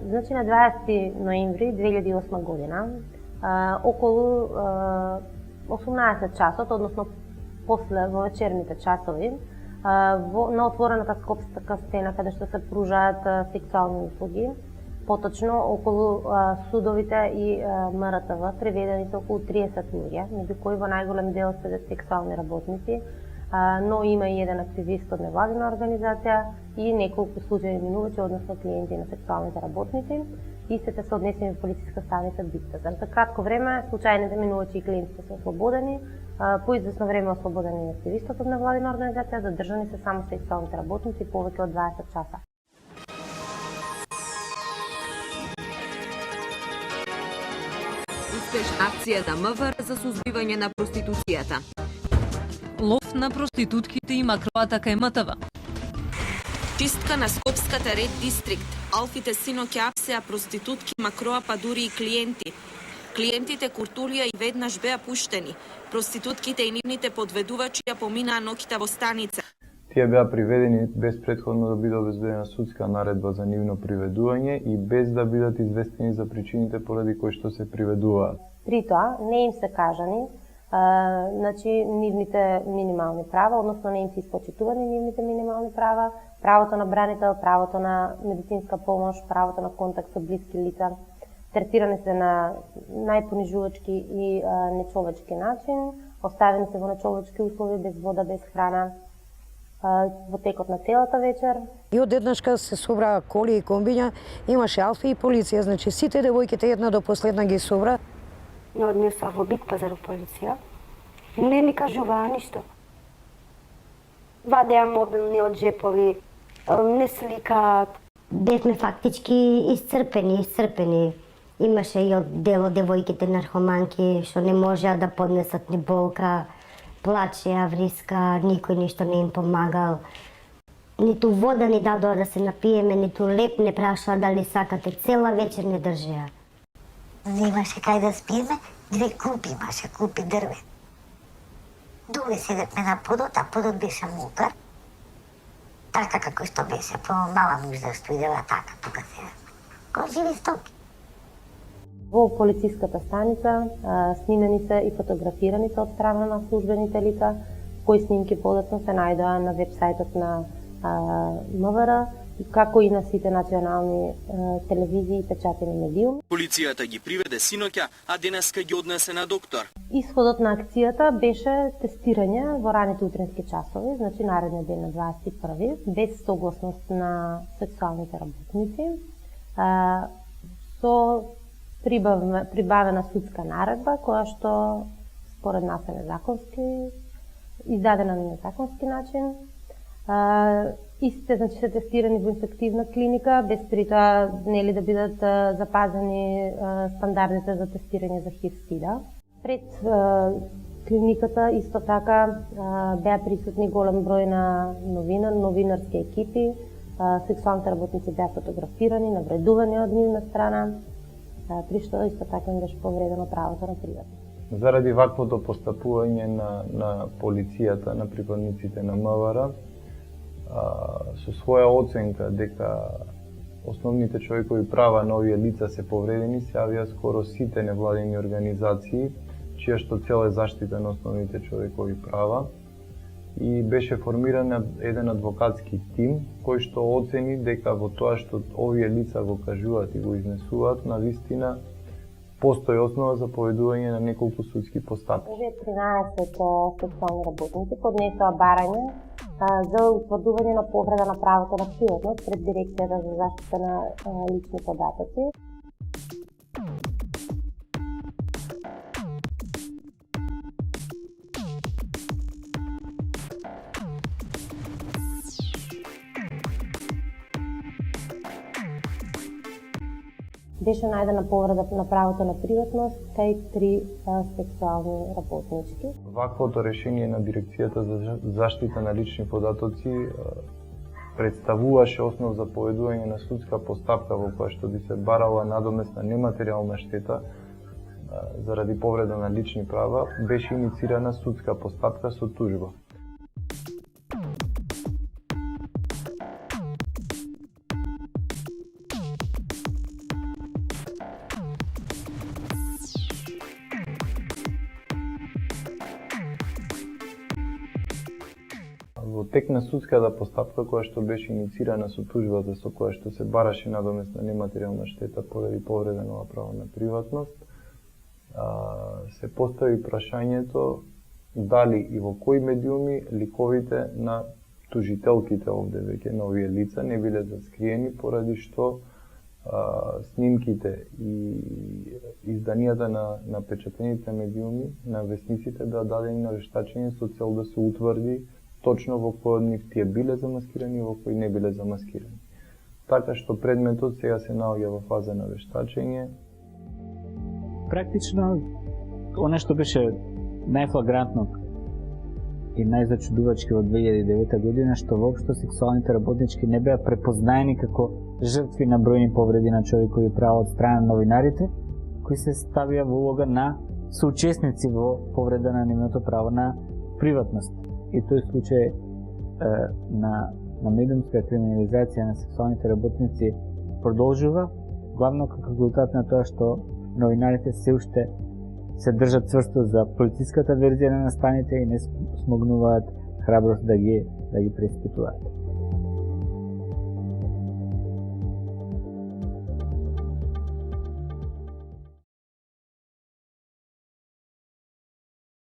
Значи на 20 ноември 2008 година, околу 18 часот, односно после во вечерните часови, на отворената скопска сцена каде што се пружаат сексуални услуги, поточно околу судовите и МРТВ, приведени се околу 30 луѓе, меѓу кои во најголем дел се сексуални работници, но има и еден активист од невладина организација и неколку случаи минувачи, односно клиенти на сексуалните работници, и сите се однесени во полициска станица Битка. За кратко време случајните минувачи и клиентите се ослободени, по известно време ослободени и активистот од невладина организација, задржани се само сексуалните работници повеќе од 20 часа. Успешна акција на МВР за сузбивање на проституцијата. Лов на проститутките и макроата кај МТВ. Чистка на Скопската ред дистрикт. Алфите синоќа апсеа проститутки, макроа па дури и клиенти. Клиентите куртулија и веднаш беа пуштени. Проститутките и нивните подведувачи ја поминаа ноќта во станица. Тие беа приведени без претходно да биде обезбедена судска наредба за нивно приведување и без да бидат известени за причините поради кои што се приведуваат. При тоа не им се кажани значи нивните минимални права, односно не им се испочитувани нивните минимални права, правото на бранител, правото на медицинска помош, правото на контакт со блиски лица, третирани се на најпонижувачки и нечовечки начин, оставени се во нечовечки услови, без вода, без храна, во текот на целата вечер. И одеднашка се собраа коли и комбиња, имаше алфи и полиција, значи сите девојките една до последна ги собра. Не однесоа во Бит Пазар полиција. Не ни кажуваа ништо. Вадеа мобилни од джепови, не сликаат. Бевме фактички исцрпени. Имаше и од дел од девојките наркоманки што не можеа да поднесат ни болка, плачеа, вриска, никој ништо не им помагал. Ниту вода ни дадоа да се напиеме, ниту леп не прашаа дали сакате, цела вечер не држеа. Немаше кај да спиеме, 2 клупи имаше, клупи дрве. Доле седевме на подот, а подот беше мокар. Така како што беше, мала нужда што идева така, тука седевме. Ко живи стоки. Во полициската станица снимени се и фотографирани се од страна на службените лица, кои снимки подоцна се најдоа на вебсајтот на МВР, како и на сите национални телевизии и печатени медиуми. Полицијата ги приведе синоќа, а денеска ги однесе на доктор. Исходот на акцијата беше тестирање во раните утрински часови, значи наредниот ден на 21, без согласност на сексуалните работници, со прибавена судска наредба, која што според нас е незаконски, издадена на незаконски начин. Истите, значи, се тестирани во инфективна клиника, без при тоа нели да бидат запазени стандардите за тестирање за ХИВ-СИДА. Пред клиниката исто така беа присутни голем број на новинарски екипи, сексуалните работници беа фотографирани, навредувани од нивна страна, при што исто така им беше повредено правото на приватност. Заради ваквото постапување на полицијата, на припадниците на МВР, со своја оценка дека основните човекови права на овие лица се повредени, се јавија скоро сите невладини организации, чија што цел е заштита на основните човекови права, и беше формиран еден адвокатски тим кој што оцени дека во тоа што овие лица го кажуваат и го изнесуваат, навистина постои основа за поведување на неколку судски постапки. Овие 13 сексуални работници поднесоа барање за утврдување на повреда на правото на приватност пред Дирекцијата за заштита на лични податоци. Беше најдена повреда на правото на приватност кај 3 сексуални работнички. Ваквото решение на Дирекцијата за заштита на лични податоци представуваше основ за поведување на судска постапка во која што би се барала надомесна нематеријална штета заради повреда на лични права. Беше иницирана судска постапка со тужба. текна судската постапка која што беше иницирана со тужбата со која што се бараше надомесна нематеријална штета поради повредено право на приватност, се постави прашањето дали и во кои медиуми ликовите на тужителките овде веќе на овие лица не биле заскриени поради што снимките и изданијата на печатените медиуми на весниците беа дадени на вештачење со цел да се утврди точно во кој од нив тие биле замаскирани и во кои не биле замаскирани. Така што предметот сега се наоѓа во фаза на вештачење. Практично, оно што беше најфлагрантно и најзачудувачки во 2009 година, што воопшто сексуалните работнички не беа препознаени како жртви на бројни повреди на човекови права од страна на новинарите, кои се ставија во улога на соучесници во повреда на нивното право на приватност. И тој случај на медиумска криминализација на сексуалните работници продолжува, главно како резултат на тоа што новинарите се уште се држат цврсто за полициската верзија на настаните и не смогнуваат храброст да ги преиспитуваат.